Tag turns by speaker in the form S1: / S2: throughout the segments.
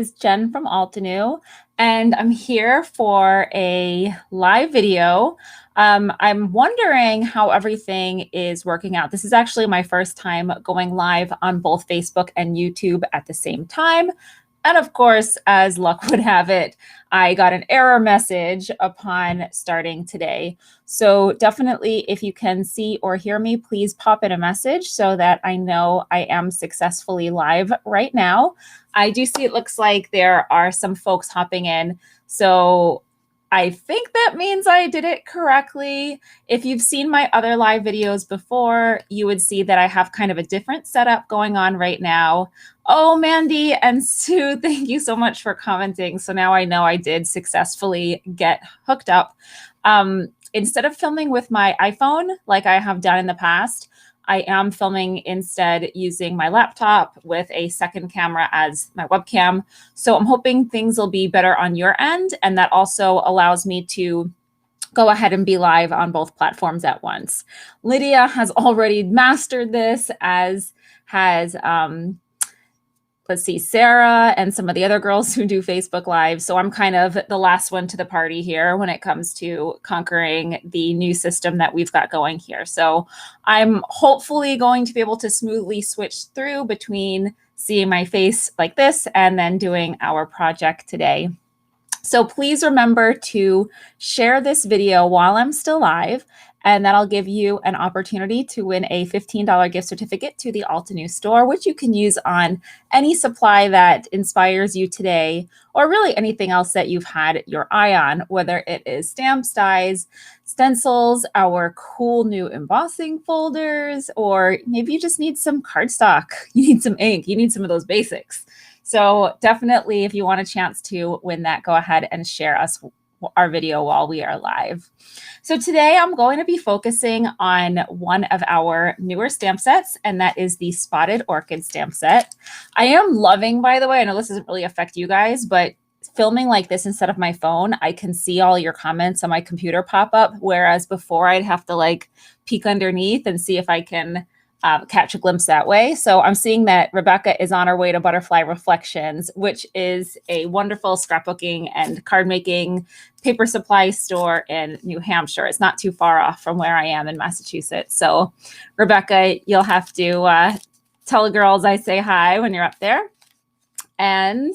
S1: Is Jen from Altenew, and I'm here for a live video. I'm wondering how everything is working out. This is actually my first time going live on both Facebook and YouTube at the same time. And of course, as luck would have it, I got an error message upon starting today. So definitely, if you can see or hear me, please pop in a message so that I know I am successfully live right now. I do see it looks like there are some folks hopping in. So I think that means I did it correctly. If you've seen my other live videos before, you would see that I have kind of a different setup going on right now. Oh, Mandy and Sue, thank you so much for commenting. So now I know I did successfully get hooked up. Instead of filming with my iPhone, like I have done in the past, I am filming instead using my laptop with a second camera as my webcam. So I'm hoping things will be better on your end. And that also allows me to go ahead and be live on both platforms at once. Lydia has already mastered this, as has, let's see, Sarah and some of the other girls who do Facebook Live. So I'm kind of the last one to the party here when it comes to conquering the new system that we've got going here. So I'm hopefully going to be able to smoothly switch through between seeing my face like this and then doing our project today. So please remember to share this video while I'm still live, and that'll give you an opportunity to win a $15 gift certificate to the Altenew store, which you can use on any supply that inspires you today, or really anything else that you've had your eye on, whether it is stamps, dies, stencils, our cool new embossing folders, or maybe you just need some cardstock, you need some ink, you need some of those basics. So definitely, if you want a chance to win that, go ahead and share our video while we are live. So today I'm going to be focusing on one of our newer stamp sets, and that is the Spotted Orchid Stamp Set. I am loving, by the way, I know this doesn't really affect you guys, but filming like this instead of my phone, I can see all your comments on my computer pop up, whereas before I'd have to like peek underneath and see if I can catch a glimpse that way. So I'm seeing that Rebecca is on her way to Butterfly Reflections, which is a wonderful scrapbooking and card making paper supply store in New Hampshire. It's not too far off from where I am in Massachusetts. So Rebecca, you'll have to tell the girls I say hi when you're up there. And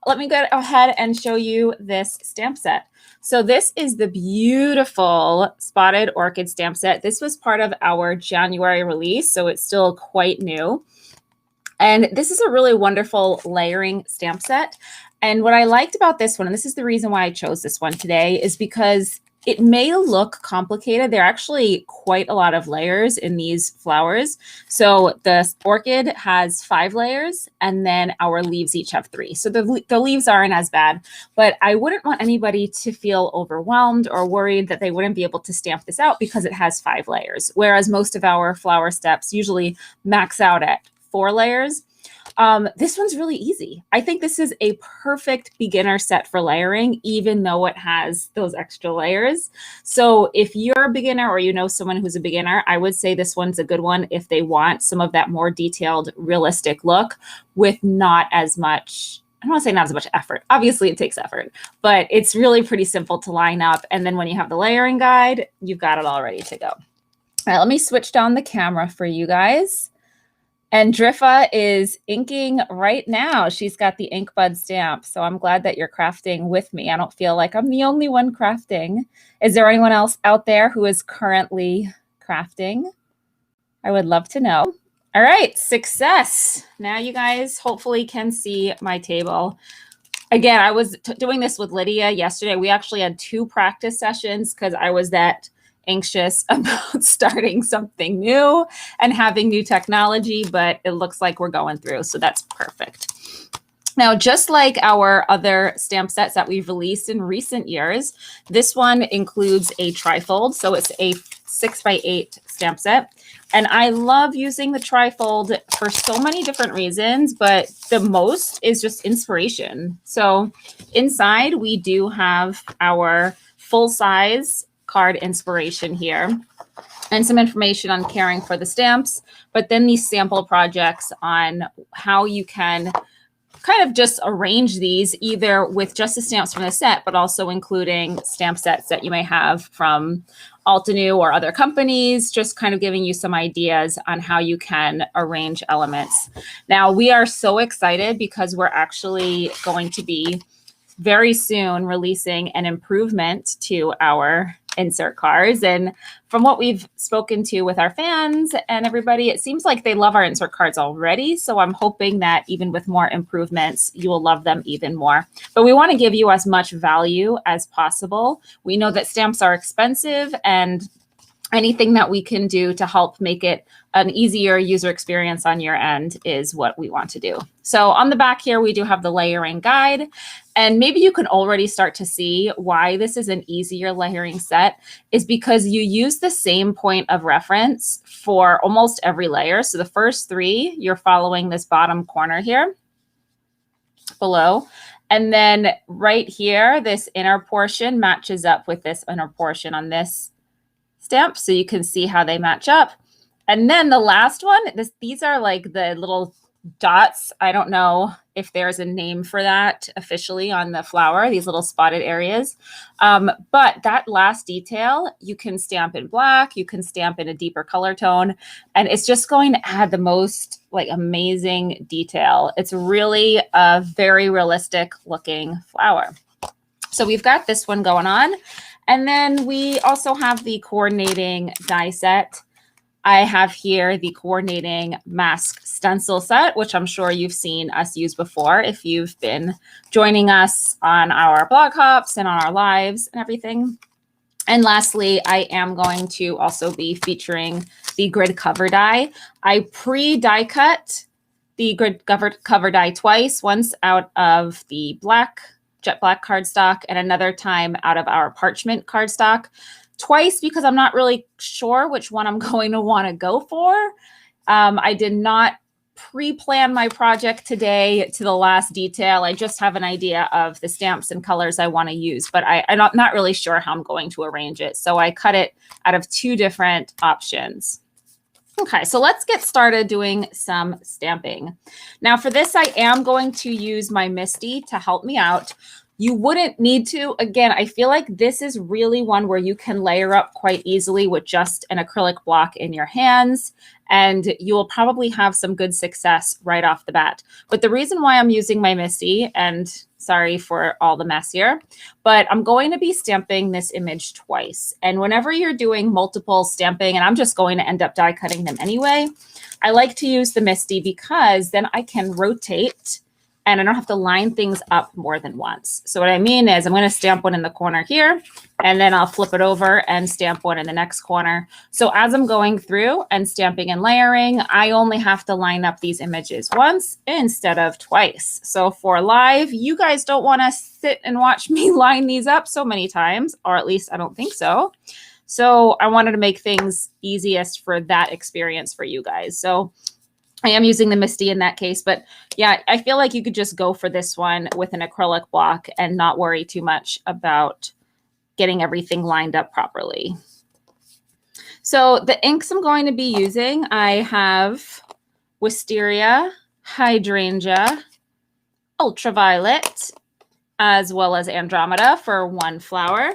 S1: let me go ahead and show you this stamp set. So this is the beautiful Spotted Orchid Stamp Set. This was part of our January release, so it's still quite new. And this is a really wonderful layering stamp set. And what I liked about this one, and this is the reason why I chose this one today, is because it may look complicated. There are actually quite a lot of layers in these flowers. So the orchid has 5 layers, and then our leaves each have 3. So the leaves aren't as bad, but I wouldn't want anybody to feel overwhelmed or worried that they wouldn't be able to stamp this out because it has 5 layers, whereas most of our flower steps usually max out at 4 layers. This one's really easy. I think this is a perfect beginner set for layering, even though it has those extra layers. So if you're a beginner or you know someone who's a beginner, I would say this one's a good one if they want some of that more detailed, realistic look with not as much, I don't want to say not as much effort. Obviously it takes effort, but it's really pretty simple to line up. And then when you have the layering guide, you've got it all ready to go. All right, let me switch down the camera for you guys. And Driffa is inking right now. She's got the ink bud stamp. So I'm glad that you're crafting with me. I don't feel like I'm the only one crafting. Is there anyone else out there who is currently crafting? I would love to know. All right, success. Now you guys hopefully can see my table. Again, I was doing this with Lydia yesterday. We actually had 2 practice sessions because I was that anxious about starting something new and having new technology, but it looks like we're going through, so that's perfect. Now, just like our other stamp sets that we've released in recent years, this one includes a trifold, so it's a 6x8 stamp set. And I love using the trifold for so many different reasons, but the most is just inspiration. So inside, we do have our full-size card inspiration here and some information on caring for the stamps, but then these sample projects on how you can kind of just arrange these either with just the stamps from the set, but also including stamp sets that you may have from Altenew or other companies, just kind of giving you some ideas on how you can arrange elements. Now, we are so excited because we're actually going to be very soon releasing an improvement to our insert cards. And from what we've spoken to with our fans and everybody, it seems like they love our insert cards already. So I'm hoping that even with more improvements, you will love them even more. But we want to give you as much value as possible. We know that stamps are expensive, and anything that we can do to help make it an easier user experience on your end is what we want to do. So on the back here, we do have the layering guide, and maybe you can already start to see why this is an easier layering set is because you use the same point of reference for almost every layer. So the first three, you're following this bottom corner here below. And then right here, this inner portion matches up with this inner portion on this stamp, so you can see how they match up. And then the last one, these are like the little dots. I don't know if there's a name for that officially on the flower, these little spotted areas. But that last detail, you can stamp in black, you can stamp in a deeper color tone, and it's just going to add the most like amazing detail. It's really a very realistic looking flower. So we've got this one going on. And then we also have the coordinating die set. I have here the coordinating mask stencil set, which I'm sure you've seen us use before if you've been joining us on our blog hops and on our lives and everything. And lastly, I am going to also be featuring the grid cover die. I pre-die cut the grid cover die twice, once out of the jet black cardstock and another time out of our parchment cardstock. Twice because I'm not really sure which one I'm going to want to go for. I did not pre-plan my project today to the last detail. I just have an idea of the stamps and colors I want to use, but I'm not really sure how I'm going to arrange it. So I cut it out of two different options. Okay, so let's get started doing some stamping. Now for this, I am going to use my Misty to help me out. You wouldn't need to. Again, I feel like this is really one where you can layer up quite easily with just an acrylic block in your hands, and you will probably have some good success right off the bat. But the reason why I'm using my Misty, and sorry for all the mess here, but I'm going to be stamping this image twice. And whenever you're doing multiple stamping, and I'm just going to end up die cutting them anyway, I like to use the Misty because then I can rotate and I don't have to line things up more than once. So what I mean is I'm going to stamp one in the corner here, and then I'll flip it over and stamp one in the next corner. So as I'm going through and stamping and layering, I only have to line up these images once instead of twice. So for live, you guys don't want to sit and watch me line these up so many times, or at least I don't think so. So I wanted to make things easiest for that experience for you guys. So I am using the Misty in that case, but yeah, I feel like you could just go for this one with an acrylic block and not worry too much about getting everything lined up properly. So the inks I'm going to be using, I have Wisteria, Hydrangea, Ultraviolet, as well as Andromeda for one flower.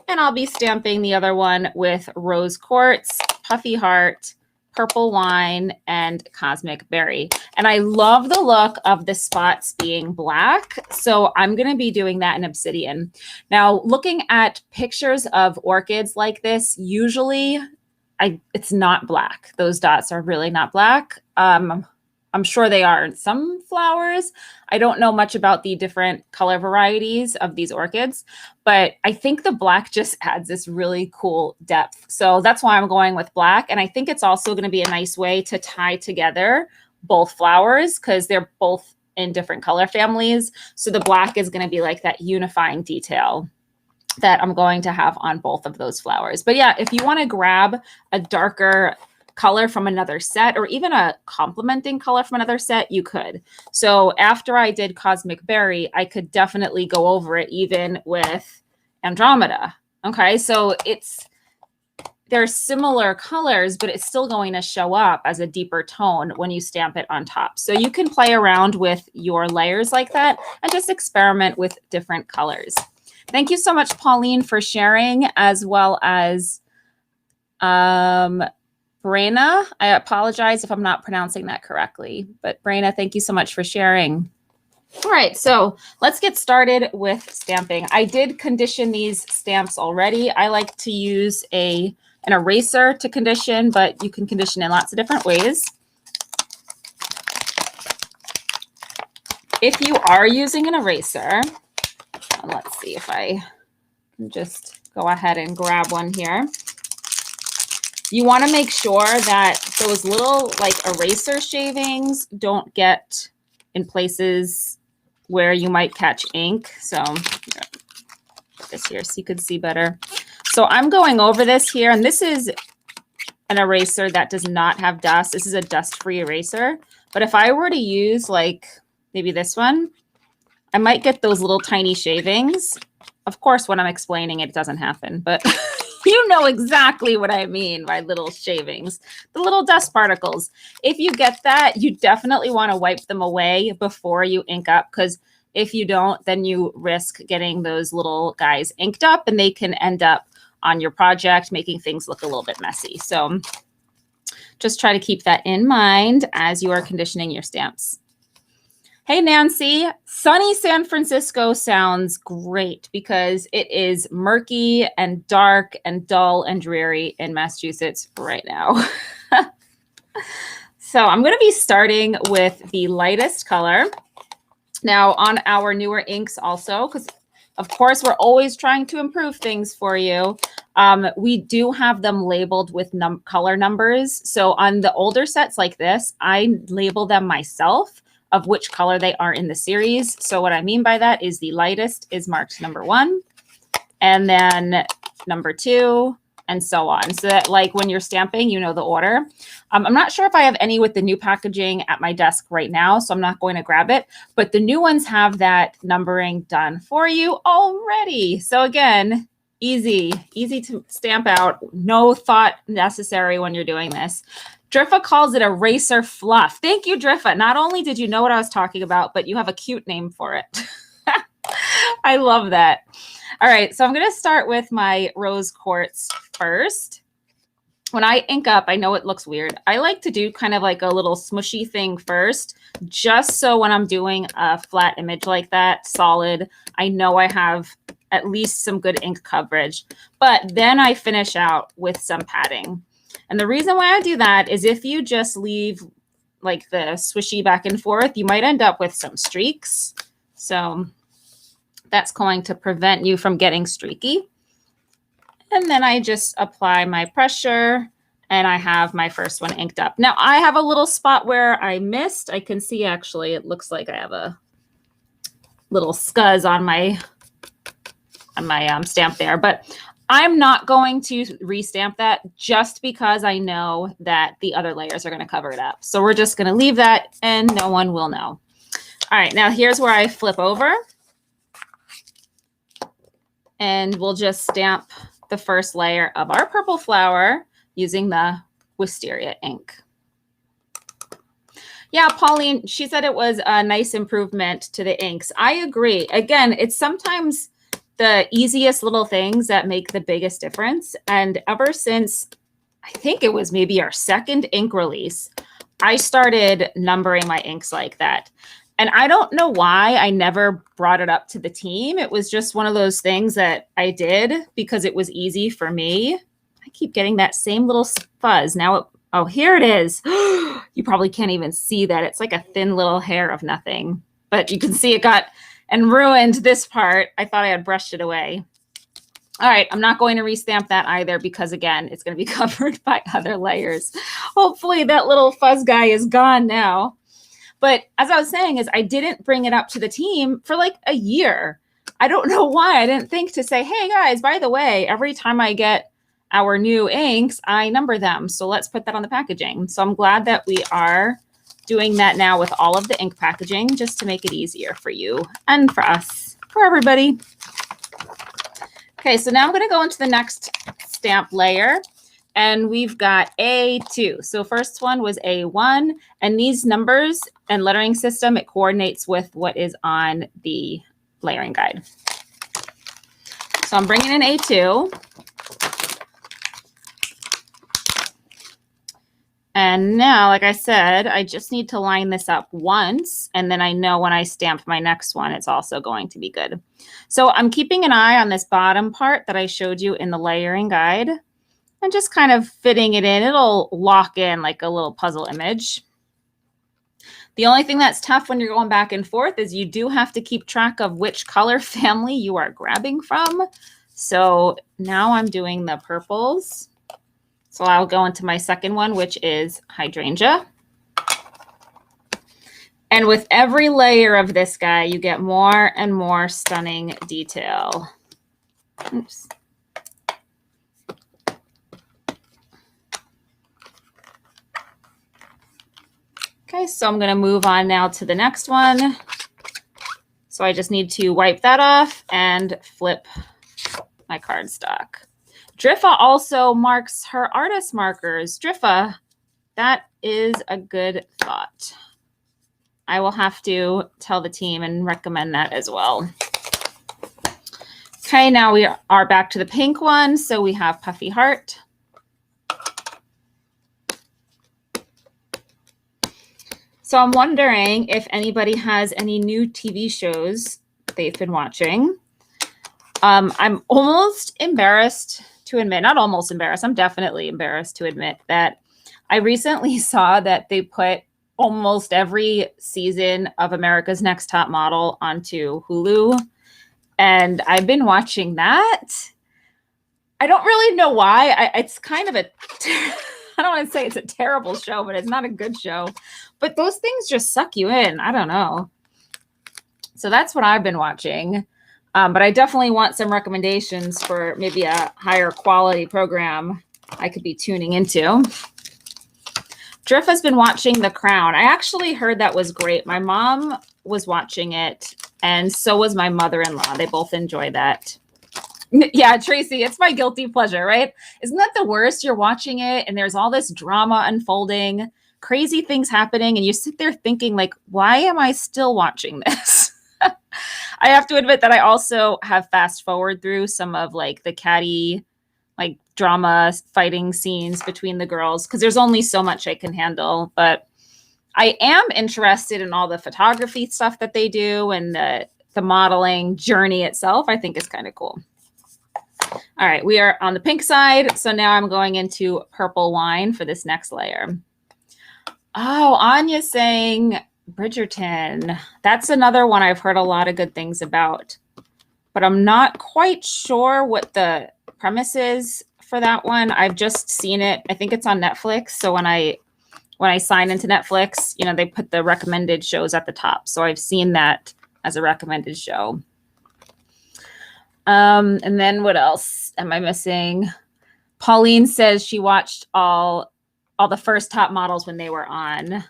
S1: And I'll be stamping the other one with Rose Quartz, Puffy Heart, Purple Wine, and Cosmic Berry. And I love the look of the spots being black. So I'm going to be doing that in Obsidian. Now, looking at pictures of orchids like this, usually it's not black. Those dots are really not black. I'm sure they are in some flowers. I don't know much about the different color varieties of these orchids, but I think the black just adds this really cool depth. So that's why I'm going with black. And I think it's also going to be a nice way to tie together both flowers because they're both in different color families. So the black is going to be like that unifying detail that I'm going to have on both of those flowers. But yeah, if you want to grab a darker color from another set or even a complementing color from another set, you could. So after I did Cosmic Berry, I could definitely go over it even with Andromeda. Okay, so it's they're similar colors, but it's still going to show up as a deeper tone when you stamp it on top. So you can play around with your layers like that and just experiment with different colors. Thank you so much, Pauline, for sharing, as well as Brena. I apologize if I'm not pronouncing that correctly, but Brena, thank you so much for sharing. All right, so let's get started with stamping. I did condition these stamps already. I like to use an eraser to condition, but you can condition in lots of different ways. If you are using an eraser, let's see if I can just go ahead and grab one here. You want to make sure that those little like eraser shavings don't get in places where you might catch ink. So put this here so you could see better. So I'm going over this here, and this is an eraser that does not have dust. This is a dust-free eraser. But if I were to use like maybe this one, I might get those little tiny shavings. Of course, when I'm explaining it, it doesn't happen, but you know exactly what I mean by little shavings, the little dust particles. If you get that, you definitely want to wipe them away before you ink up, because if you don't, then you risk getting those little guys inked up and they can end up on your project, making things look a little bit messy. So just try to keep that in mind as you are conditioning your stamps. Hey, Nancy, sunny San Francisco sounds great because it is murky and dark and dull and dreary in Massachusetts right now. So I'm going to be starting with the lightest color. Now on our newer inks also, because of course we're always trying to improve things for you. We do have them labeled with color numbers. So on the older sets like this, I label them myself of which color they are in the series. So what I mean by that is the lightest is marked number 1, and then number 2, and so on. So that like when you're stamping, you know the order. I'm not sure if I have any with the new packaging at my desk right now, so I'm not going to grab it, but the new ones have that numbering done for you already. So again, easy to stamp out. No thought necessary when you're doing this. Driffa calls it eraser fluff. Thank you, Driffa. Not only did you know what I was talking about, but you have a cute name for it. I love that. All right, so I'm going to start with my rose quartz first. When I ink up, I know it looks weird. I like to do kind of like a little smushy thing first, just so when I'm doing a flat image like that, solid, I know I have at least some good ink coverage. But then I finish out with some padding. And the reason why I do that is if you just leave like the swishy back and forth, you might end up with some streaks. So that's going to prevent you from getting streaky. And then I just apply my pressure and I have my first one inked up. Now I have a little spot where I missed. I can see actually, it looks like I have a little scuzz on my stamp there, but I'm not going to restamp that just because I know that the other layers are going to cover it up. So we're just going to leave that and no one will know. All right, now here's where I flip over. And we'll just stamp the first layer of our purple flower using the Wisteria ink. Yeah, Pauline, she said it was a nice improvement to the inks. I agree. Again, it's sometimes the easiest little things that make the biggest difference. And ever since, I think it was maybe our second ink release, I started numbering my inks like that. And I don't know why I never brought it up to the team. It was just one of those things that I did because it was easy for me. I keep getting that same little fuzz. Now, oh, here it is. You probably can't even see that. It's like a thin little hair of nothing. But you can see it got and ruined this part. I thought I had brushed it away. All right, I'm not going to restamp that either because, again, it's going to be covered by other layers. Hopefully that little fuzz guy is gone now. But as I was saying is I didn't bring it up to the team for like a year. I don't know why I didn't think to say, hey guys, by the way, every time I get our new inks, I number them. So let's put that on the packaging. So I'm glad that we are doing that now with all of the ink packaging just to make it easier for you and for us, for everybody. Okay, so now I'm going to go into the next stamp layer. and we've got A2. So first one was A1, and these numbers and lettering system, it coordinates with what is on the layering guide. So I'm bringing in A2. And now, like I said, I just need to line this up once, and then I know when I stamp my next one, it's also going to be good. So I'm keeping an eye on this bottom part that I showed you in the layering guide and just kind of fitting it in. It'll lock in like a little puzzle image. The only thing that's tough when you're going back and forth is you do have to keep track of which color family you are grabbing from. So now I'm doing the purples. So I'll go into my second one, which is hydrangea. And with every layer of this guy, you get more and more stunning detail. Oops. Okay, so I'm going to move on now to the next one. So I just need to wipe that off and flip my cardstock. Driffa also marks her artist markers. Driffa, that is a good thought. I will have to tell the team and recommend that as well. Okay, now we are back to the pink one. So we have Puffy Heart. So I'm wondering if anybody has any new TV shows they've been watching. I'm almost embarrassed to admit, not almost embarrassed, I'm definitely embarrassed to admit that I recently saw that they put almost every season of America's Next Top Model onto Hulu. And I've been watching that. I don't really know why. It's kind of a, I don't want to say it's a terrible show, but it's not a good show. But those things just suck you in. I don't know. So that's what I've been watching. But I definitely want some recommendations for maybe a higher quality program I could be tuning into. Driff has been watching The Crown. I actually heard that was great. My mom was watching it, and so was my mother-in-law. They both enjoy that. Yeah, Tracy, it's my guilty pleasure, right? Isn't that the worst? You're watching it, and there's all this drama unfolding, crazy things happening, and you sit there thinking, like, why am I still watching this? I have to admit that I also have fast forward through some of like the catty, like drama fighting scenes between the girls because there's only so much I can handle. But I am interested in all the photography stuff that they do and the modeling journey itself. I think is kind of cool. All right, we are on the pink side. So now I'm going into purple wine for this next layer. Oh, Anya's saying Bridgerton. That's another one I've heard a lot of good things about, but I'm not quite sure what the premise is for that one. I've just seen it. I think it's on Netflix. So when I sign into Netflix, you know, they put the recommended shows at the top. So I've seen that as a recommended show. And then what else am I missing? Pauline says she watched all the first Top Models when they were on.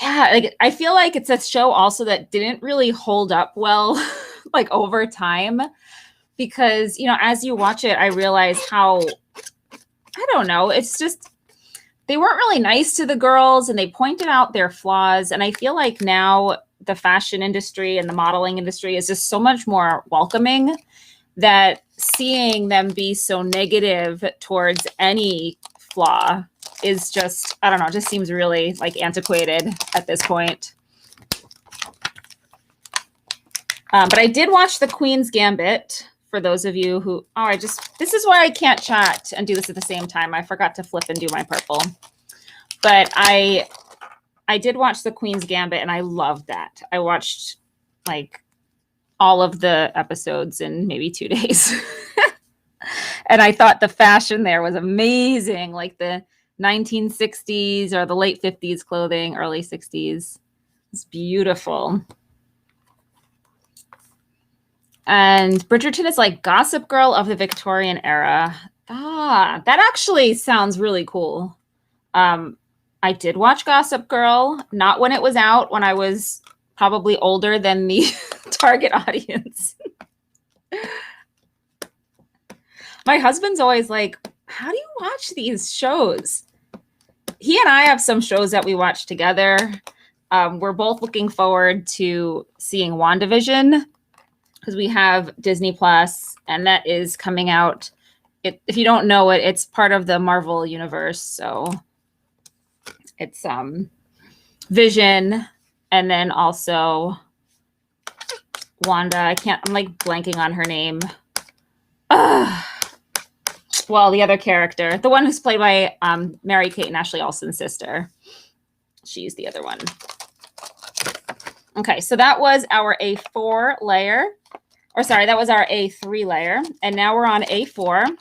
S1: Yeah, like I feel like it's a show also that didn't really hold up well, like over time, because, you know, as you watch it, I realize how, I don't know, it's just, they weren't really nice to the girls and they pointed out their flaws. And I feel like now the fashion industry and the modeling industry is just so much more welcoming that seeing them be so negative towards any flaw is just, I don't know, just seems really like antiquated at this point. But I did watch The Queen's Gambit for those of you who, this is why I can't chat and do this at the same time. I forgot to flip and do my purple. But I did watch The Queen's Gambit and I loved that. I watched like all of the episodes in maybe 2 days. And I thought the fashion there was amazing. Like the 1960s or the late 50s clothing, early 60s. It's beautiful. And Bridgerton is like Gossip Girl of the Victorian era. That actually sounds really cool. I did watch Gossip Girl, not when it was out, when I was probably older than the target audience. My husband's always like, how do you watch these shows? He and I have some shows that we watch together. We're both looking forward to seeing WandaVision because we have Disney Plus, and that is coming out. If you don't know it, it's part of the Marvel universe. So it's Vision, and then also Wanda. I'm like blanking on her name. Well, the other character, the one who's played by Mary-Kate and Ashley Olsen's sister. She's the other one. Okay, so that was our A4 layer. Or sorry, that was our A3 layer. And now we're on A4.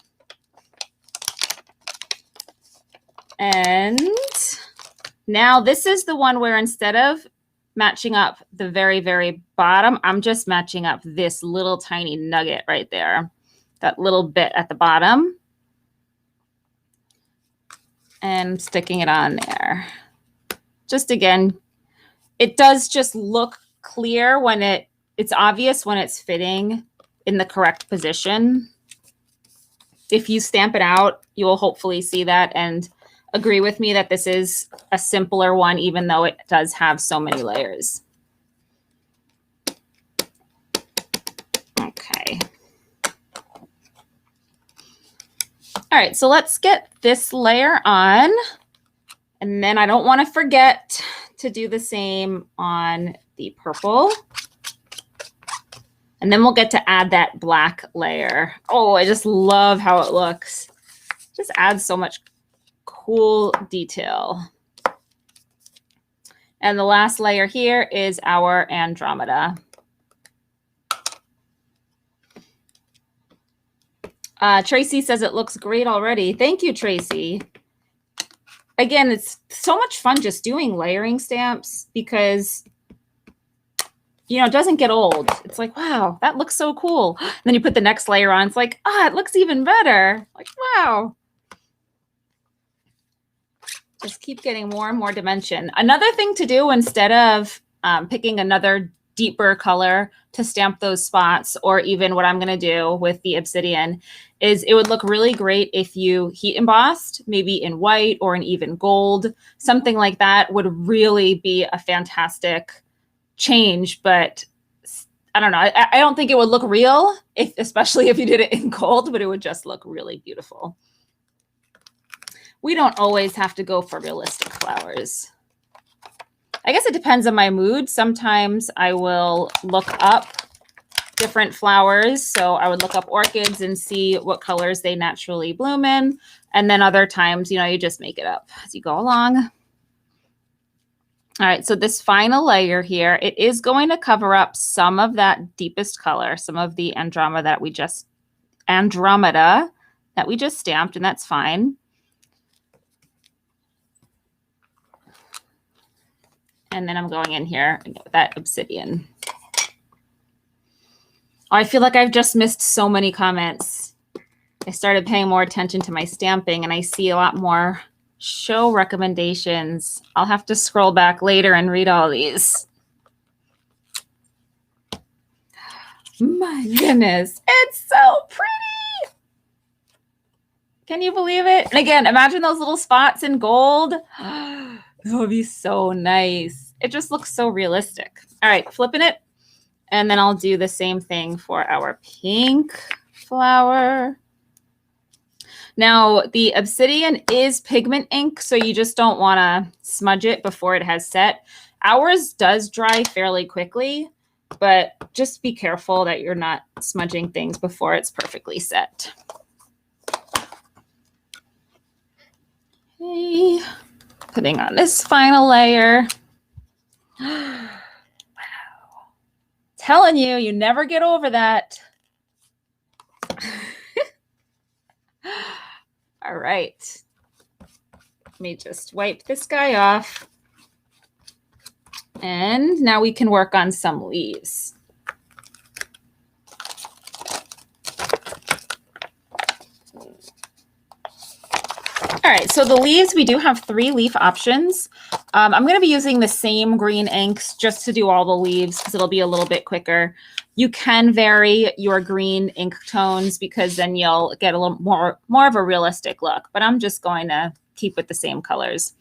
S1: And now this is the one where instead of matching up the very, very bottom, I'm just matching up this little tiny nugget right there. That little bit at the bottom. And sticking it on there. Just again, it does just look clear when it's obvious when it's fitting in the correct position. If you stamp it out, you will hopefully see that and agree with me that this is a simpler one, even though it does have so many layers. Okay. All right, so let's get this layer on. And then I don't want to forget to do the same on the purple. And then we'll get to add that black layer. Oh, I just love how it looks. Just adds so much cool detail. And the last layer here is our Andromeda. Tracy says it looks great already. Thank you, Tracy. Again, it's so much fun just doing layering stamps because, you know, it doesn't get old. It's like, wow, that looks so cool. And then you put the next layer on. It's like, it looks even better. Like, wow. Just keep getting more and more dimension. Another thing to do instead of picking another deeper color to stamp those spots, or even what I'm going to do with the obsidian, is it would look really great if you heat embossed, maybe in white or in even gold. Something like that would really be a fantastic change, but I don't know. I don't think it would look real, especially if you did it in gold, but it would just look really beautiful. We don't always have to go for realistic flowers. I guess it depends on my mood. Sometimes I will look up different flowers. So I would look up orchids and see what colors they naturally bloom in. And then other times, you know, you just make it up as you go along. All right, so this final layer here, it is going to cover up some of that deepest color, some of the Andromeda that we just stamped, and that's fine. And then I'm going in here with that obsidian. Oh, I feel like I've just missed so many comments. I started paying more attention to my stamping, and I see a lot more show recommendations. I'll have to scroll back later and read all these. My goodness, it's so pretty. Can you believe it? And again, imagine those little spots in gold. That would be so nice. It just looks so realistic. All right, flipping it. And then I'll do the same thing for our pink flower. Now, the obsidian is pigment ink, so you just don't want to smudge it before it has set. Ours does dry fairly quickly, but just be careful that you're not smudging things before it's perfectly set. Okay. Putting on this final layer. Wow. Telling you, you never get over that. All right. Let me just wipe this guy off. And now we can work on some leaves. All right, so the leaves, we do have 3 leaf options. I'm going to be using the same green inks just to do all the leaves because it'll be a little bit quicker. You can vary your green ink tones because then you'll get a little more of a realistic look, but I'm just going to keep with the same colors.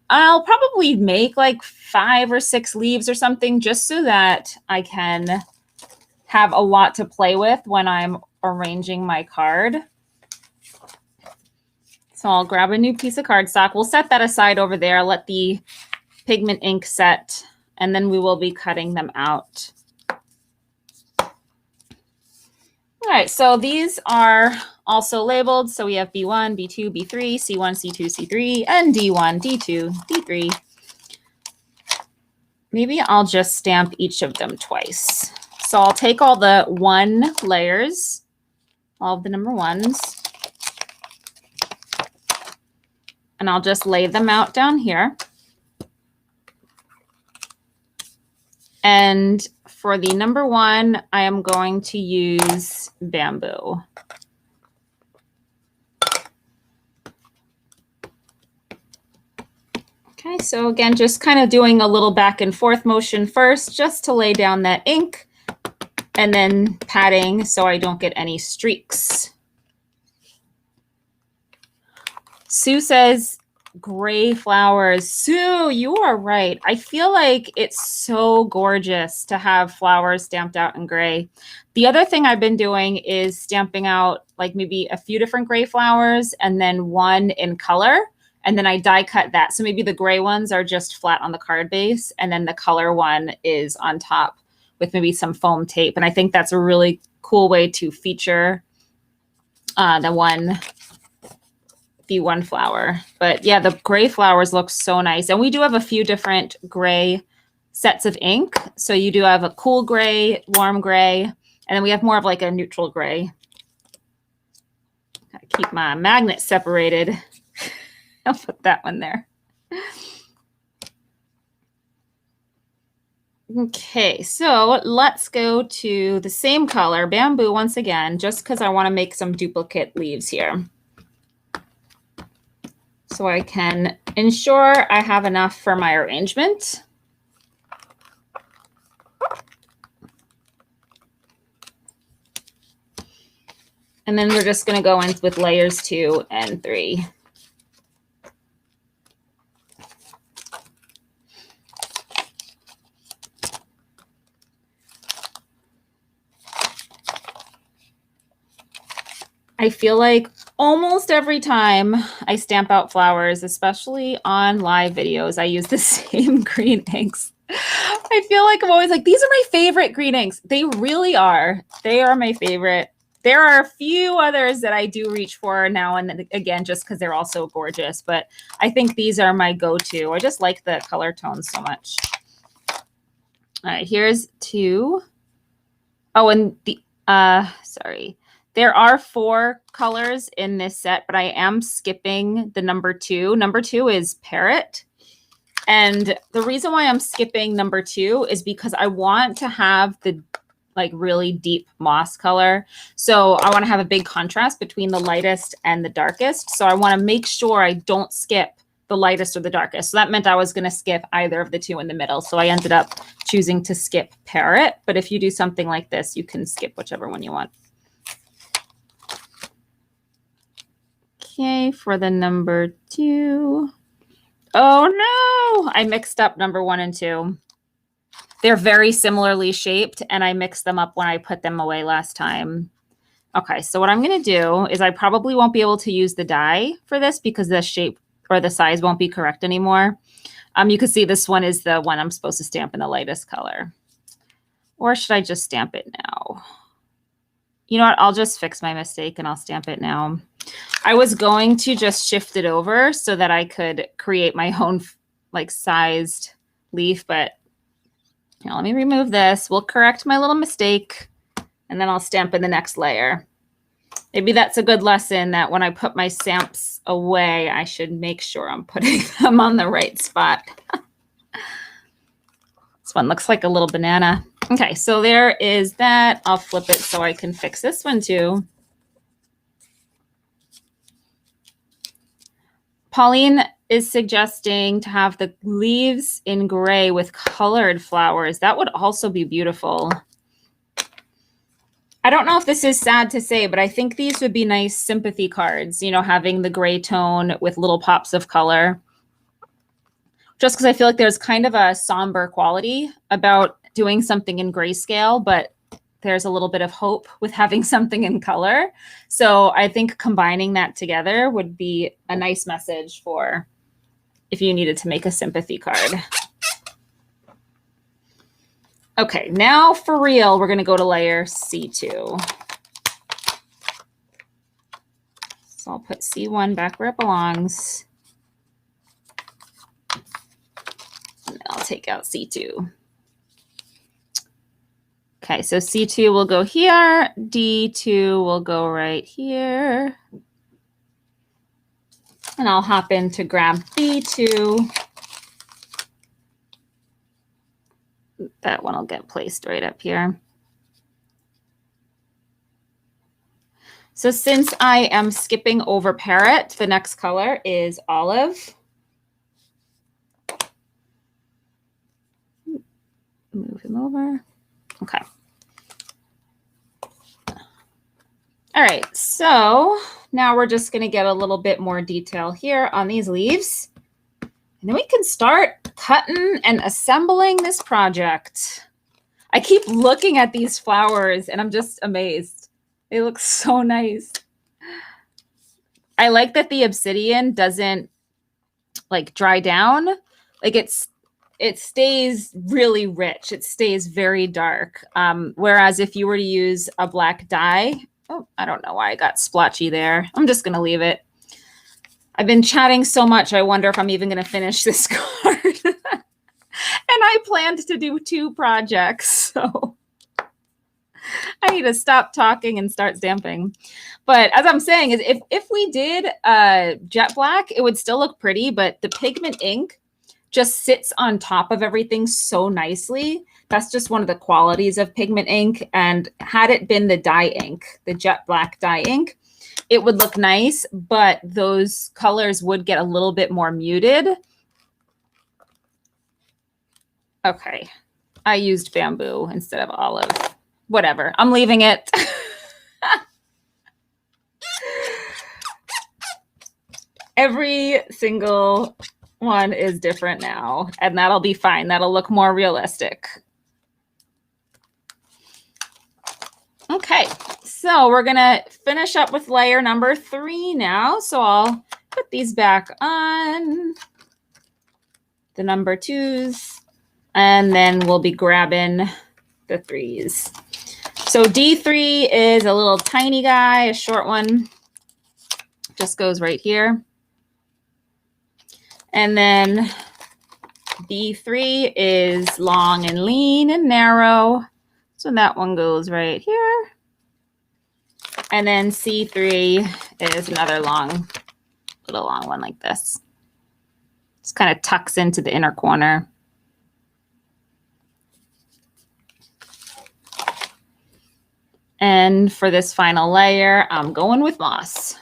S1: I'll probably make like 5 or 6 leaves or something just so that I can have a lot to play with when I'm arranging my card. So I'll grab a new piece of cardstock. We'll set that aside over there, let the pigment ink set, and then we will be cutting them out. All right, so these are also labeled. So we have B1, B2, B3, C1, C2, C3, and D1, D2, D3. Maybe I'll just stamp each of them twice. So I'll take all the 1 layers, all of the number 1s, and I'll just lay them out down here. And for the number 1, I am going to use bamboo. Okay, so again, just kind of doing a little back and forth motion first, just to lay down that ink, and then patting so I don't get any streaks. Sue says, gray flowers. Sue, you are right. I feel like it's so gorgeous to have flowers stamped out in gray. The other thing I've been doing is stamping out like maybe a few different gray flowers and then one in color. And then I die cut that. So maybe the gray ones are just flat on the card base. And then the color one is on top with maybe some foam tape. And I think that's a really cool way to feature the one flower. But yeah, the gray flowers look so nice. And we do have a few different gray sets of ink. So you do have a cool gray, warm gray, and then we have more of like a neutral gray. Gotta keep my magnet separated. I'll put that one there. Okay, so let's go to the same color, bamboo once again, just because I want to make some duplicate leaves here. So I can ensure I have enough for my arrangement. And then we're just going to go in with layers 2 and 3. I feel like almost every time I stamp out flowers, especially on live videos, I use the same green inks. I feel like I'm always like, these are my favorite green inks. They really are. They are my favorite. There are a few others that I do reach for now and then, again, just because they're all so gorgeous. But I think these are my go-to. I just like the color tones so much. All right, here's 2. Oh, and the, sorry. There are 4 colors in this set, but I am skipping the number 2. Number 2 is Parrot. And the reason why I'm skipping number 2 is because I want to have the like really deep moss color. So I want to have a big contrast between the lightest and the darkest. So I want to make sure I don't skip the lightest or the darkest. So that meant I was going to skip either of the 2 in the middle. So I ended up choosing to skip Parrot. But if you do something like this, you can skip whichever one you want. Okay, for the number 2. Oh no, I mixed up number 1 and 2. They're very similarly shaped and I mixed them up when I put them away last time. Okay, so what I'm gonna do is I probably won't be able to use the die for this because the shape or the size won't be correct anymore. You can see this one is the one I'm supposed to stamp in the lightest color. Or should I just stamp it now? You know what, I'll just fix my mistake and I'll stamp it now. I was going to just shift it over so that I could create my own like sized leaf, but you know, let me remove this. We'll correct my little mistake and then I'll stamp in the next layer. Maybe that's a good lesson that when I put my stamps away, I should make sure I'm putting them on the right spot. This one looks like a little banana. Okay, so there is that. I'll flip it so I can fix this one too. Pauline is suggesting to have the leaves in gray with colored flowers. That would also be beautiful. I don't know if this is sad to say, but I think these would be nice sympathy cards, you know, having the gray tone with little pops of color. Just because I feel like there's kind of a somber quality about doing something in grayscale, but there's a little bit of hope with having something in color. So I think combining that together would be a nice message for if you needed to make a sympathy card. Okay, now for real, we're going to go to layer C2. So I'll put C1 back where it belongs. And I'll take out C2. Okay, so C2 will go here. D2 will go right here. And I'll hop in to grab B2. That one will get placed right up here. So since I am skipping over Parrot, the next color is Olive. Move him over. Okay. All right, so now we're just going to get a little bit more detail here on these leaves. And then we can start cutting and assembling this project. I keep looking at these flowers and I'm just amazed. They look so nice. I like that the obsidian doesn't like dry down. Like it stays really rich. It stays very dark. Whereas if you were to use a black dye, oh, I don't know why I got splotchy there. I'm just going to leave it. I've been chatting so much, I wonder if I'm even going to finish this card. And I planned to do 2 projects, so I need to stop talking and start stamping. But as I'm saying, is if we did jet black, it would still look pretty, but the pigment ink just sits on top of everything so nicely. That's just one of the qualities of pigment ink. And had it been the dye ink, the jet black dye ink, it would look nice, but those colors would get a little bit more muted. Okay, I used bamboo instead of olive. Whatever, I'm leaving it. Every single one is different now, and that'll be fine. That'll look more realistic. Okay, so we're gonna finish up with layer number 3 now. So I'll put these back on the number 2s, and then we'll be grabbing the 3s. So D3 is a little tiny guy, a short one, just goes right here. And then B3 is long and lean and narrow. So that one goes right here. And then C3 is another little long one like this. Just kind of tucks into the inner corner. And for this final layer, I'm going with moss.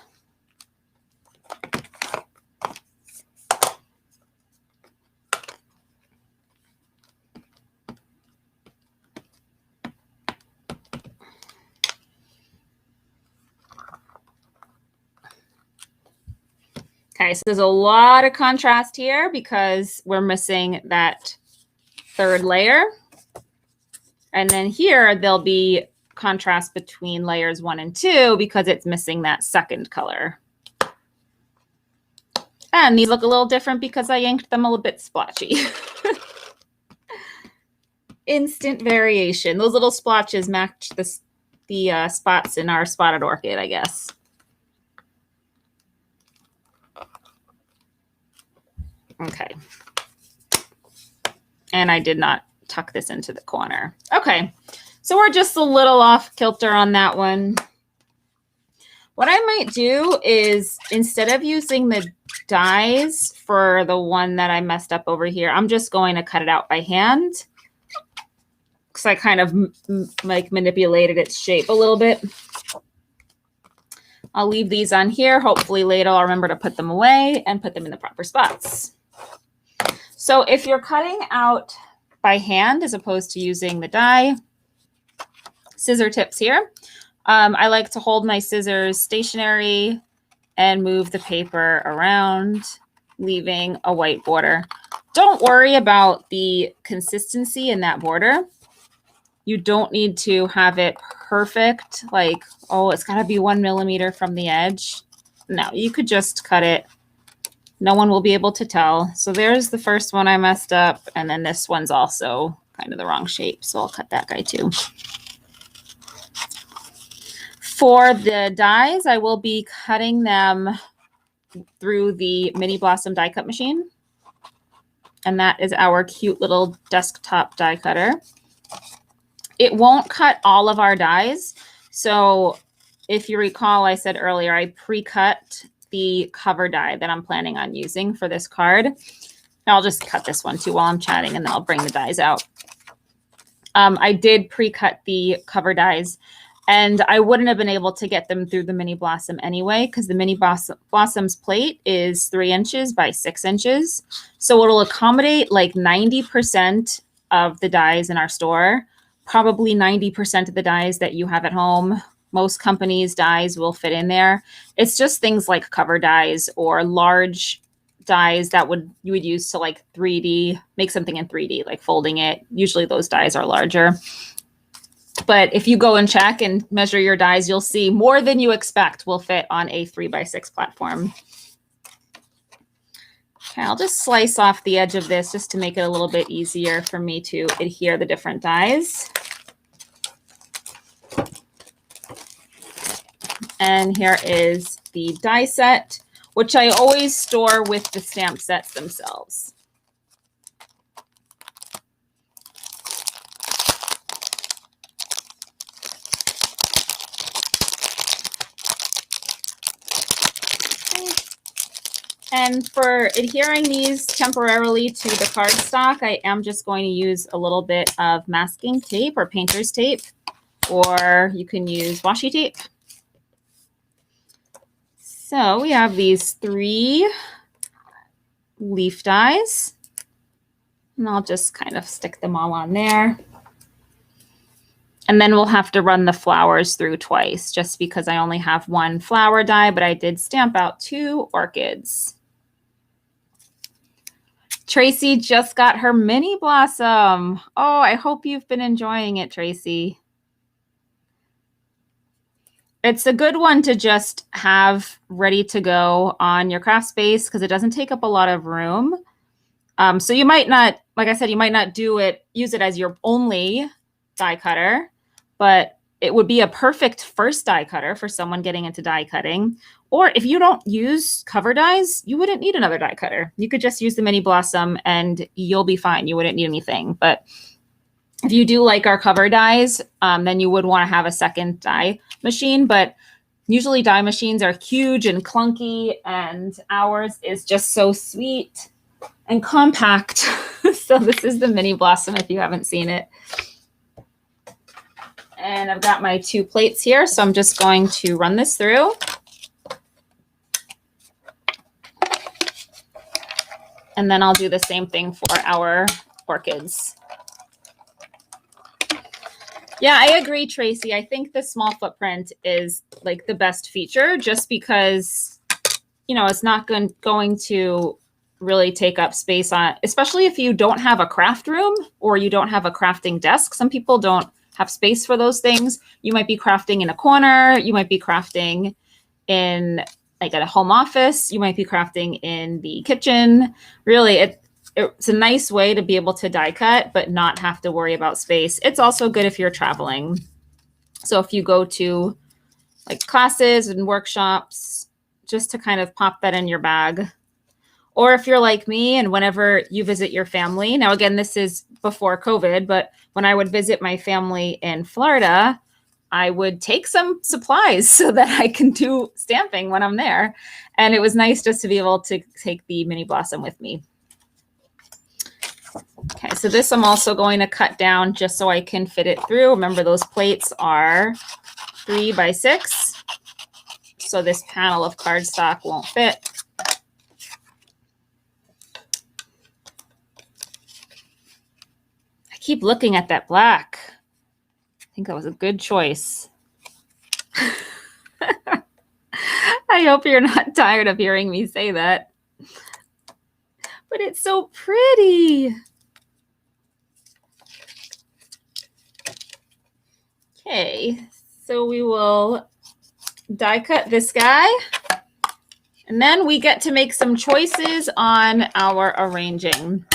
S1: Okay, so there's a lot of contrast here because we're missing that 3rd layer. And then here there'll be contrast between layers 1 and 2 because it's missing that 2nd color. And these look a little different because I inked them a little bit splotchy. Instant variation. Those little splotches match the spots in our spotted orchid, I guess. Okay. And I did not tuck this into the corner. Okay. So we're just a little off kilter on that one. What I might do is instead of using the dies for the one that I messed up over here, I'm just going to cut it out by hand because I kind of like manipulated its shape a little bit. I'll leave these on here. Hopefully later I'll remember to put them away and put them in the proper spots. So if you're cutting out by hand as opposed to using the die, scissor tips here. I like to hold my scissors stationary and move the paper around, leaving a white border. Don't worry about the consistency in that border. You don't need to have it perfect, like, oh, it's got to be 1 millimeter from the edge. No, you could just cut it. No one will be able to tell. So there's the first one I messed up, and then this one's also kind of the wrong shape, so I'll cut that guy too. For the dies, I will be cutting them through the Mini Blossom die cut machine. And that is our cute little desktop die cutter. It won't cut all of our dies. So if you recall, I said earlier, I pre-cut the cover die that I'm planning on using for this card. I'll just cut this one too while I'm chatting, and then I'll bring the dies out. I did pre-cut the cover dies, and I wouldn't have been able to get them through the Mini Blossom anyway, because the Mini Blossom's plate is 3 inches by 6 inches. So it'll accommodate like 90% of the dies in our store, probably 90% of the dies that you have at home. Most companies' dies will fit in there. It's just things like cover dies or large dies that you would use to like 3D, make something in 3D, like folding it. Usually those dies are larger. But if you go and check and measure your dies, you'll see more than you expect will fit on a 3x6 platform. Okay, I'll just slice off the edge of this just to make it a little bit easier for me to adhere the different dies. And here is the die set, which I always store with the stamp sets themselves. And for adhering these temporarily to the cardstock, I am just going to use a little bit of masking tape or painter's tape, or you can use washi tape. So we have these 3 leaf dies, and I'll just kind of stick them all on there. And then we'll have to run the flowers through twice, just because I only have 1 flower die, but I did stamp out 2 orchids. Tracy just got her Mini Blossom. Oh, I hope you've been enjoying it, Tracy. It's a good one to just have ready to go on your craft space because it doesn't take up a lot of room. So you might not, like I said, you might not use it as your only die cutter, but it would be a perfect first die cutter for someone getting into die cutting. Or if you don't use cover dies, you wouldn't need another die cutter. You could just use the Mini Blossom and you'll be fine. You wouldn't need anything. But if you do like our cover dies, then you would want to have a second die machine. But usually die machines are huge and clunky, and ours is just so sweet and compact. So this is the Mini Blossom if you haven't seen it. And I've got my 2 plates here, so I'm just going to run this through. And then I'll do the same thing for our orchids. Yeah, I agree, Tracy. I think the small footprint is like the best feature just because, you know, it's not going to really take up space on, especially if you don't have a craft room or you don't have a crafting desk. Some people don't have space for those things. You might be crafting in a corner. You might be crafting in like at a home office. You might be crafting in the kitchen. Really, it's a nice way to be able to die cut, but not have to worry about space. It's also good if you're traveling. So if you go to like classes and workshops, just to kind of pop that in your bag. Or if you're like me and whenever you visit your family, now again, this is before COVID, but when I would visit my family in Florida, I would take some supplies so that I can do stamping when I'm there. And it was nice just to be able to take the Mini Blossom with me. Okay, so this I'm also going to cut down just so I can fit it through. Remember, those plates are 3x6. So this panel of cardstock won't fit. I keep looking at that black. think that was a good choice. I hope you're not tired of hearing me say that. But it's so pretty. Okay, so we will die cut this guy. And then we get to make some choices on our arranging.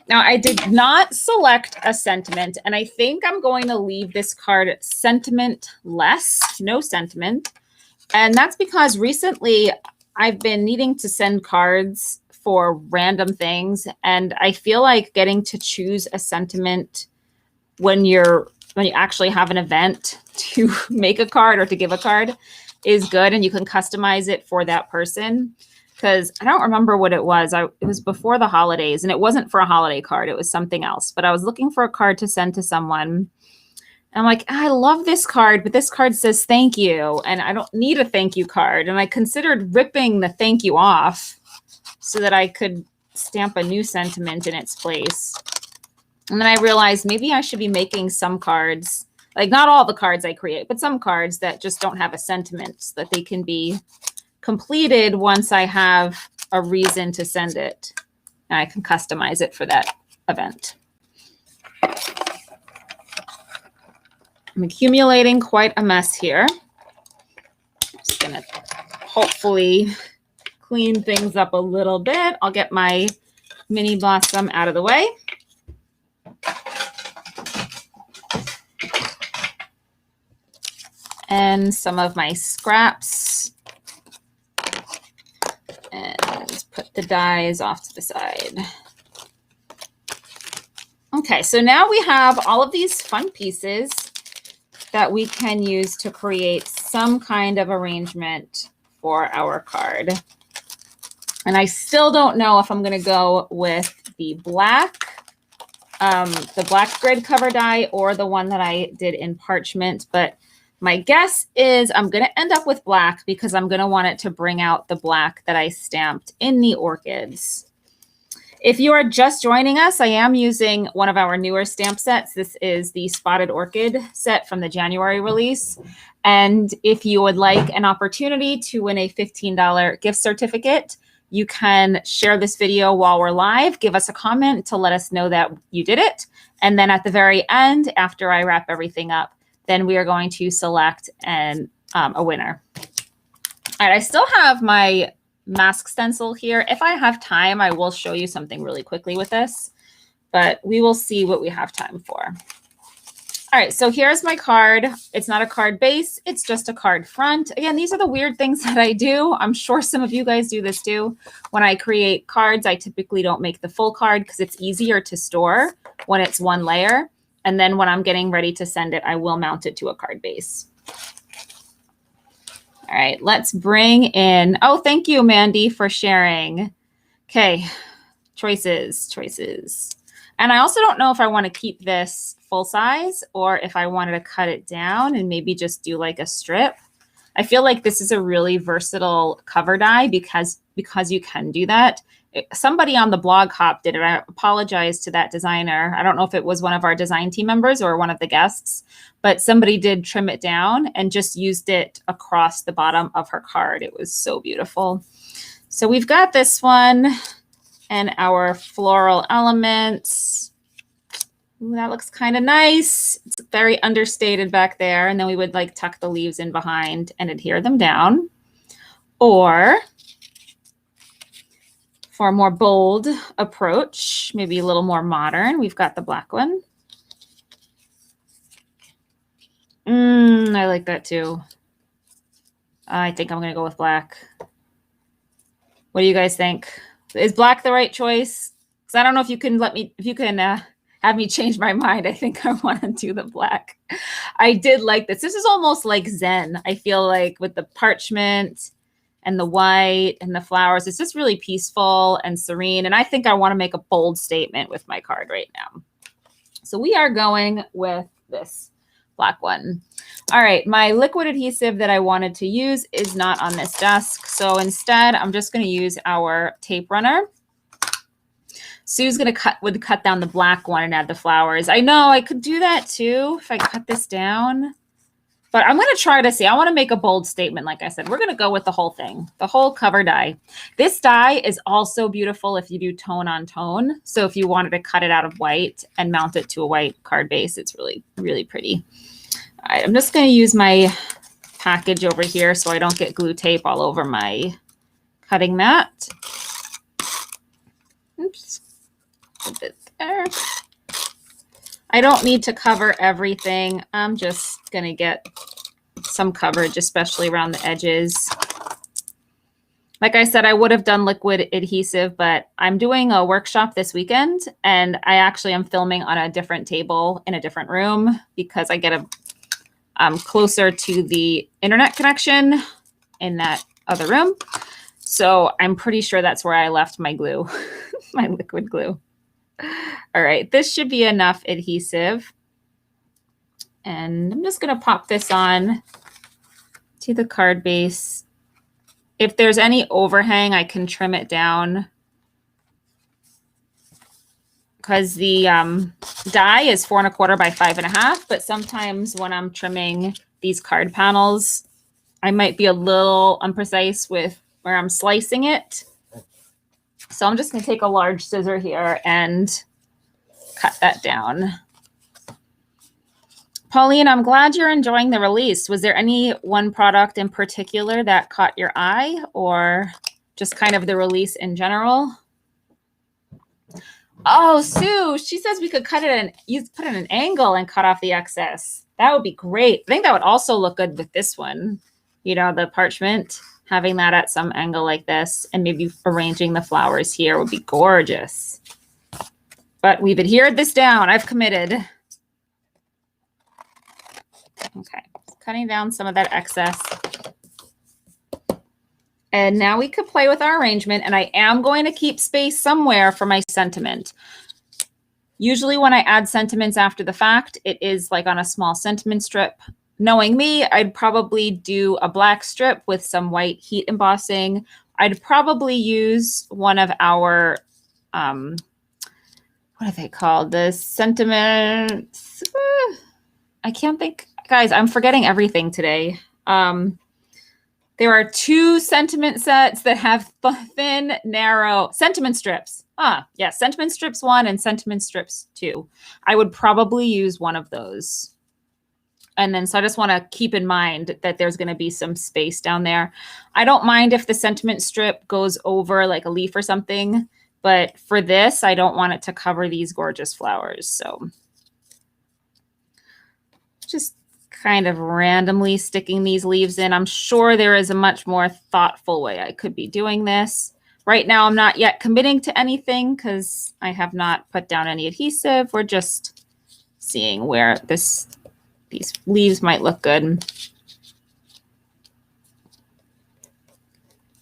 S1: Now, I did not select a sentiment, and I think I'm going to leave this card sentimentless, no sentiment. And that's because recently I've been needing to send cards for random things, and I feel like getting to choose a sentiment when you actually have an event to make a card or to give a card is good, and you can customize it for that person. Because I don't remember what it was. It was before the holidays, and it wasn't for a holiday card. It was something else. But I was looking for a card to send to someone. And I'm like, I love this card, but this card says thank you, and I don't need a thank you card. And I considered ripping the thank you off so that I could stamp a new sentiment in its place. And then I realized maybe I should be making some cards, like not all the cards I create, but some cards that just don't have a sentiment so that they can be completed once I have a reason to send it. And I can customize it for that event. I'm accumulating quite a mess here. Just gonna hopefully clean things up a little bit. I'll get my mini blossom out of the way. And some of my scraps. And just put the dies off to the side. Okay, so now we have all of these fun pieces that we can use to create some kind of arrangement for our card. And I still don't know if I'm going to go with the black grid cover die or the one that I did in parchment, but my guess is I'm going to end up with black because I'm going to want it to bring out the black that I stamped in the orchids. If you are just joining us, I am using one of our newer stamp sets. This is the Spotted Orchid set from the January release. And if you would like an opportunity to win a $15 gift certificate, you can share this video while we're live, give us a comment to let us know that you did it. And then at the very end, after I wrap everything up, then we are going to select a winner. All right, I still have my mask stencil here. If I have time, I will show you something really quickly with this, but we will see what we have time for. All right, so here's my card. It's not a card base, it's just a card front. Again, these are the weird things that I do. I'm sure some of you guys do this too. When I create cards, I typically don't make the full card because it's easier to store when it's one layer. And then when I'm getting ready to send it, I will mount it to a card base. All right, let's bring in, oh, thank you, Mandy, for sharing. Okay, choices. And I also don't know if I want to keep this full size or if I wanted to cut it down and maybe just do like a strip. I feel like this is a really versatile cover die because you can do that. Somebody on the blog hop did it. I apologize to that designer. I don't know if it was one of our design team members or one of the guests, but somebody did trim it down and just used it across the bottom of her card. It was so beautiful. So we've got this one and our floral elements. Ooh, that looks kind of nice. It's very understated back there. And then we would like tuck the leaves in behind and adhere them down. Or for a more bold approach, maybe a little more modern, we've got the black one. I like that too. I think I'm going to go with black. What do you guys think? Is black the right choice? Because I don't know if you can have me change my mind. I think I want to do the black. I did like this. This is almost like Zen. I feel like with the parchment and the white and the flowers, it's just really peaceful and serene. And I think I want to make a bold statement with my card right now. So we are going with this black one. All right, my liquid adhesive that I wanted to use is not on this desk. So instead, I'm just going to use our tape runner. Sue's gonna cut down the black one and add the flowers. I know I could do that too if I cut this down. But I'm going to try to see. I want to make a bold statement. Like I said, we're going to go with the whole thing, the whole cover die. This die is also beautiful if you do tone on tone. So if you wanted to cut it out of white and mount it to a white card base, it's really, really pretty. All right, I'm just going to use my package over here so I don't get glue tape all over my cutting mat. Oops. A bit there. I don't need to cover everything. I'm just going to get some coverage, especially around the edges. Like I said, I would have done liquid adhesive, but I'm doing a workshop this weekend, and I actually am filming on a different table in a different room because I get closer to the internet connection in that other room. So I'm pretty sure that's where I left my glue, my liquid glue. All right, this should be enough adhesive. And I'm just going to pop this on to the card base. If there's any overhang, I can trim it down because the die is 4 1/4 by 5 1/2. But sometimes when I'm trimming these card panels, I might be a little imprecise with where I'm slicing it. So I'm just going to take a large scissor here and cut that down. Pauline, I'm glad you're enjoying the release. Was there any one product in particular that caught your eye, or just kind of the release in general? Oh, Sue, she says we could cut it and put it at an angle and cut off the excess. That would be great. I think that would also look good with this one. You know, the parchment, having that at some angle like this, and maybe arranging the flowers here would be gorgeous. But we've adhered this down. I've committed. Okay, cutting down some of that excess. And now we could play with our arrangement, and I am going to keep space somewhere for my sentiment. Usually when I add sentiments after the fact, it is like on a small sentiment strip. Knowing me, I'd probably do a black strip with some white heat embossing. I'd probably use one of our, what are they called? The sentiments. I can't think. Guys, I'm forgetting everything today. There are 2 sentiment sets that have thin, narrow sentiment strips. Yes, sentiment strips 1 and sentiment strips 2. I would probably use one of those. And then, so I just want to keep in mind that there's going to be some space down there. I don't mind if the sentiment strip goes over like a leaf or something, but for this, I don't want it to cover these gorgeous flowers. So just kind of randomly sticking these leaves in. I'm sure there is a much more thoughtful way I could be doing this. Right now, I'm not yet committing to anything because I have not put down any adhesive. We're just seeing where these leaves might look good.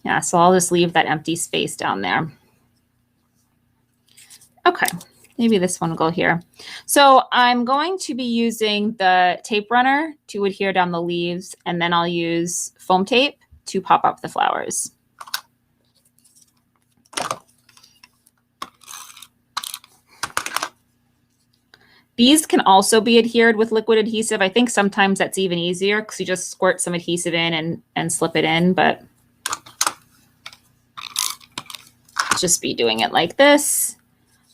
S1: Yeah, so I'll just leave that empty space down there. Okay, maybe this one will go here. So I'm going to be using the tape runner to adhere down the leaves, and then I'll use foam tape to pop up the flowers. These can also be adhered with liquid adhesive. I think sometimes that's even easier because you just squirt some adhesive in and slip it in, but just be doing it like this.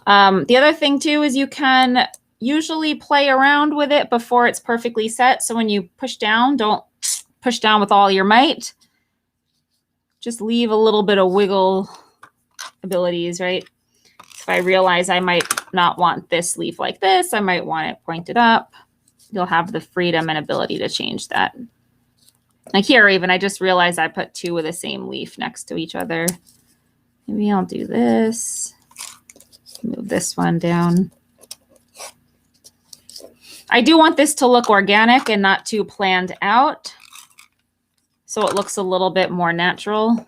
S1: The other thing too is you can usually play around with it before it's perfectly set. So when you push down, don't push down with all your might. Just leave a little bit of wiggle abilities, right? If I realize I might not want this leaf like this, I might want it pointed up. You'll have the freedom and ability to change that. Like here even, I just realized I put 2 of the same leaf next to each other. Maybe I'll do this. Move this one down. I do want this to look organic and not too planned out, so it looks a little bit more natural.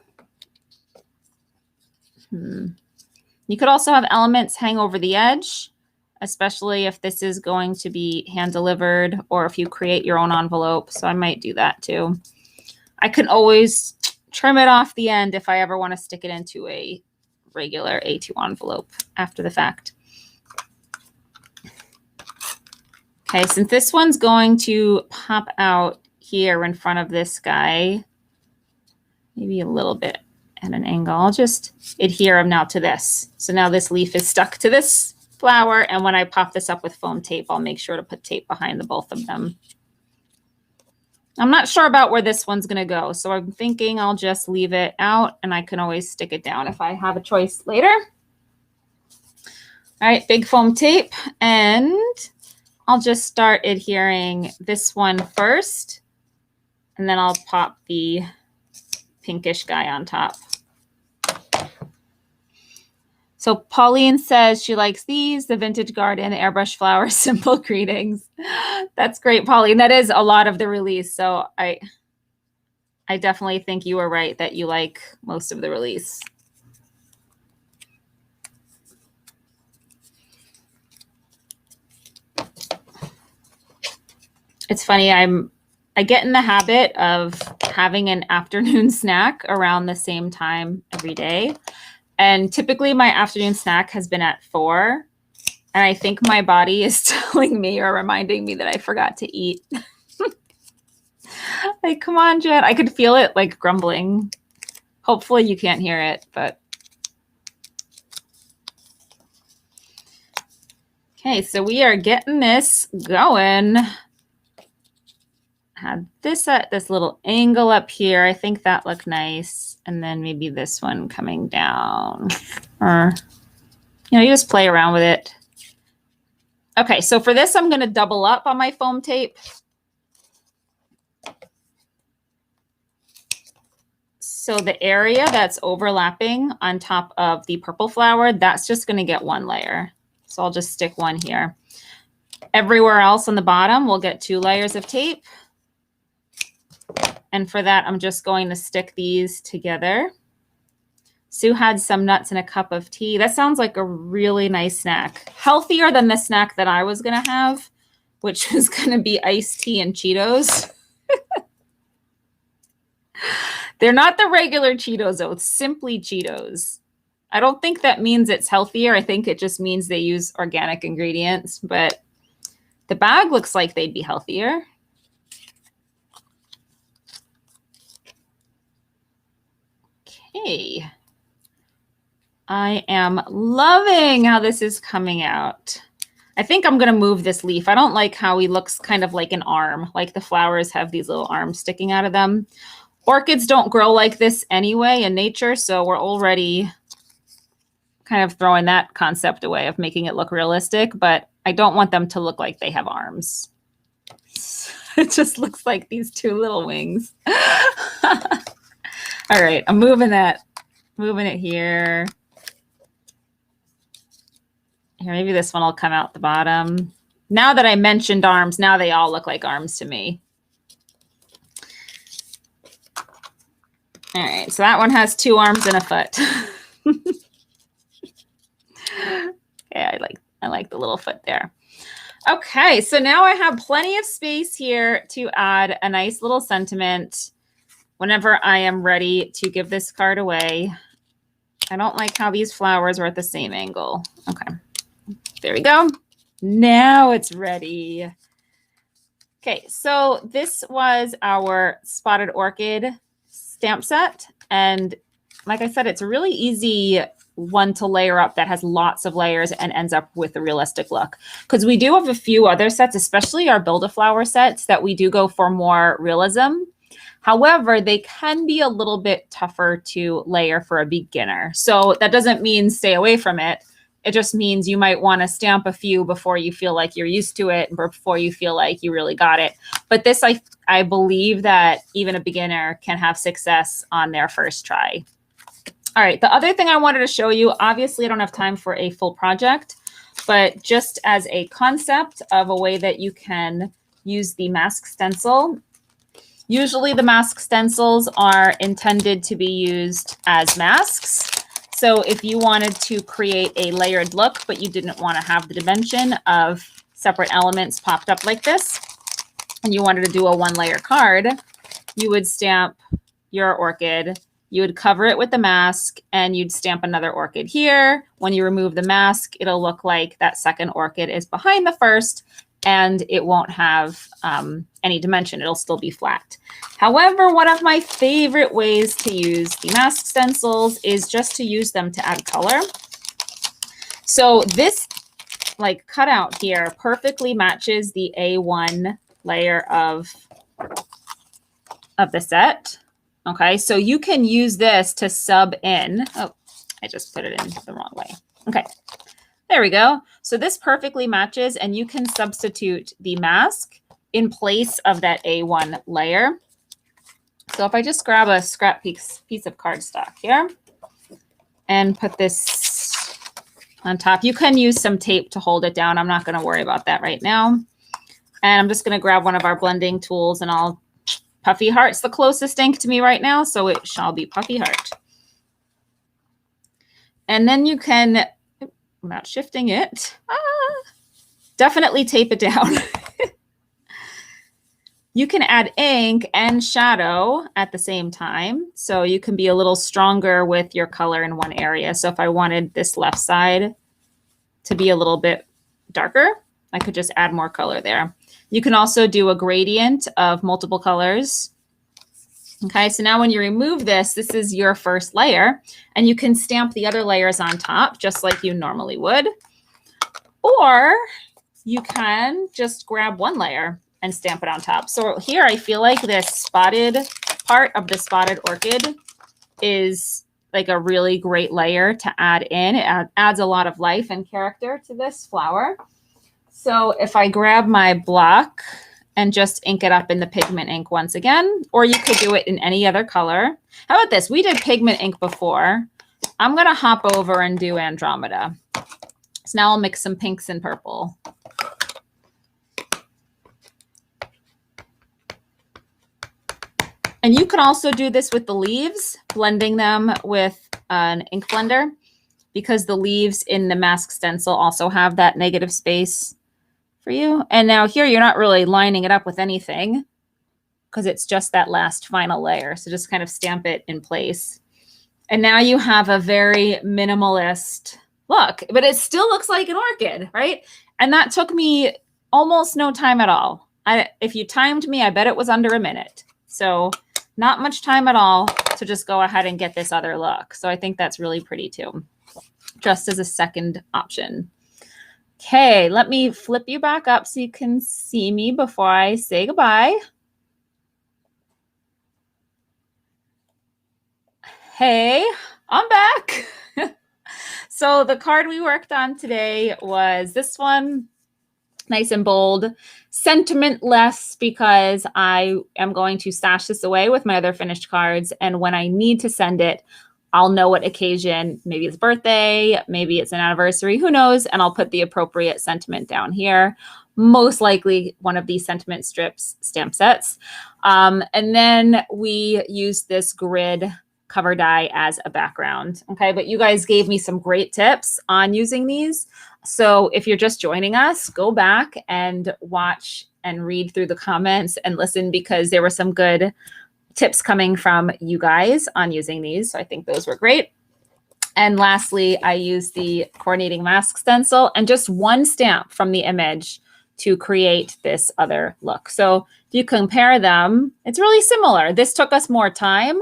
S1: You could also have elements hang over the edge, especially if this is going to be hand delivered or if you create your own envelope. So I might do that too. I can always trim it off the end if I ever want to stick it into a regular A2 envelope after the fact. Okay, since this one's going to pop out here in front of this guy, maybe a little bit at an angle, I'll just adhere him now to this. So now this leaf is stuck to this flower, and when I pop this up with foam tape, I'll make sure to put tape behind the both of them. I'm not sure about where this one's going to go, so I'm thinking I'll just leave it out, and I can always stick it down if I have a choice later. All right, big foam tape, and I'll just start adhering this one first, and then I'll pop the pinkish guy on top. So Pauline says she likes these, the vintage garden, airbrush flowers, simple greetings. That's great, Pauline. That is a lot of the release. So I definitely think you were right that you like most of the release. It's funny, I get in the habit of having an afternoon snack around the same time every day. And typically my afternoon snack has been at 4. And I think my body is telling me or reminding me that I forgot to eat. Like, come on, Jen. I could feel it like grumbling. Hopefully you can't hear it, but. Okay, so we are getting this going. Had this at this little angle up here. I think that looked nice. And then maybe this one coming down. Or, you just play around with it. Okay, so for this, I'm going to double up on my foam tape. So the area that's overlapping on top of the purple flower, that's just going to get 1 layer. So I'll just stick 1 here. Everywhere else on the bottom, we'll get 2 layers of tape. And for that, I'm just going to stick these together. Sue had some nuts and a cup of tea. That sounds like a really nice snack. Healthier than the snack that I was going to have, which was going to be iced tea and Cheetos. They're not the regular Cheetos, though. It's simply Cheetos. I don't think that means it's healthier. I think it just means they use organic ingredients. But the bag looks like they'd be healthier. Okay. I am loving how this is coming out. I think I'm going to move this leaf. I don't like how he looks kind of like an arm, like the flowers have these little arms sticking out of them. Orchids don't grow like this anyway in nature, so we're already kind of throwing that concept away of making it look realistic, but I don't want them to look like they have arms. It just looks like these 2 little wings. All right, I'm moving it here. Here, maybe this one will come out the bottom. Now that I mentioned arms, now they all look like arms to me. All right, so that one has 2 arms and a foot. Okay, I like the little foot there. Okay, so now I have plenty of space here to add a nice little sentiment whenever I am ready to give this card away. I don't like how these flowers are at the same angle. Okay, there we go. Now it's ready. Okay, so this was our Spotted Orchid Stamp Set. And like I said, it's a really easy one to layer up that has lots of layers and ends up with a realistic look. Because we do have a few other sets, especially our Build-A-Flower sets, that we do go for more realism. However, they can be a little bit tougher to layer for a beginner. So that doesn't mean stay away from it. It just means you might want to stamp a few before you feel like you're used to it, or before you feel like you really got it. But this, I believe that even a beginner can have success on their first try. All right, the other thing I wanted to show you, obviously I don't have time for a full project, but just as a concept of a way that you can use the mask stencil. Usually the mask stencils are intended to be used as masks. So if you wanted to create a layered look, but you didn't want to have the dimension of separate elements popped up like this, and you wanted to do a 1-layer card, you would stamp your orchid you would cover it with the mask and you'd stamp another orchid here. When you remove the mask, it'll look like that second orchid is behind the first and it won't have any dimension. It'll still be flat. However, one of my favorite ways to use the mask stencils is just to use them to add color. So this like cutout here perfectly matches the A1 layer of the set. Okay, so you can use this to sub in. Oh, I just put it in the wrong way. Okay, there we go. So this perfectly matches and you can substitute the mask in place of that A1 layer. So if I just grab a scrap piece of cardstock here and put this on top, you can use some tape to hold it down. I'm not going to worry about that right now. And I'm just going to grab one of our blending tools and I'll Puffy Heart's the closest ink to me right now, so it shall be Puffy Heart. And then you can, I'm not shifting it, definitely tape it down. You can add ink and shadow at the same time, so you can be a little stronger with your color in one area. So if I wanted this left side to be a little bit darker, I could just add more color there. You can also do a gradient of multiple colors. Okay, so now when you remove this, this is your first layer, and you can stamp the other layers on top just like you normally would. Or you can just grab one layer and stamp it on top. So here I feel like this spotted part of the spotted orchid is like a really great layer to add in. It adds a lot of life and character to this flower. So if I grab my block and just ink it up in the pigment ink once again, or you could do it in any other color. How about this? We did pigment ink before. I'm going to hop over and do Andromeda. So now I'll mix some pinks and purple. And you can also do this with the leaves, blending them with an ink blender, because the leaves in the mask stencil also have that negative space for you. And now here you're not really lining it up with anything because it's just that last final layer. So just kind of stamp it in place. And now you have a very minimalist look, but it still looks like an orchid, right? And that took me almost no time at all. If you timed me, I bet it was under a minute. So not much time at all to just go ahead and get this other look. So I think that's really pretty too, just as a second option. Okay, let me flip you back up so you can see me before I say goodbye. Hey, I'm back. So the card we worked on today was this one, nice and bold, sentimentless, because I am going to stash this away with my other finished cards. And when I need to send it, I'll know what occasion, maybe it's birthday, maybe it's an anniversary, who knows, and I'll put the appropriate sentiment down here. Most likely one of these sentiment strips stamp sets. And then we use this grid cover die as a background. Okay, but you guys gave me some great tips on using these. So if you're just joining us, go back and watch and read through the comments and listen, because there were some good tips coming from you guys on using these. So I think those were great. And lastly, I used the coordinating mask stencil and just one stamp from the image to create this other look. So if you compare them, it's really similar. This took us more time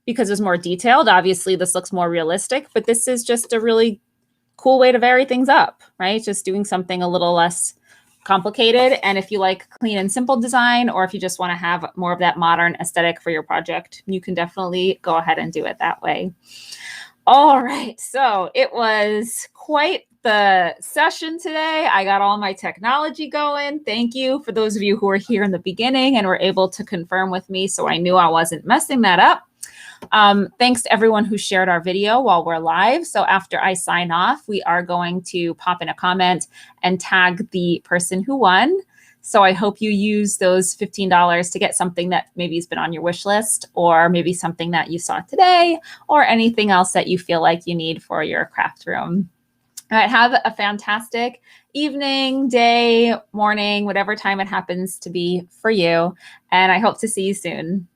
S1: because it's more detailed. Obviously, this looks more realistic, but this is just a really cool way to vary things up, right? Just doing something a little less complicated. And if you like clean and simple design, or if you just want to have more of that modern aesthetic for your project, you can definitely go ahead and do it that way. All right, so it was quite the session today. I got all my technology going. Thank you for those of you who were here in the beginning and were able to confirm with me, so I knew I wasn't messing that up. Thanks to everyone who shared our video while we're live. So after I sign off, we are going to pop in a comment and tag the person who won. So I hope you use those $15 to get something that maybe has been on your wish list, or maybe something that you saw today, or anything else that you feel like you need for your craft room. All right, have a fantastic evening, day, morning, whatever time it happens to be for you. And I hope to see you soon.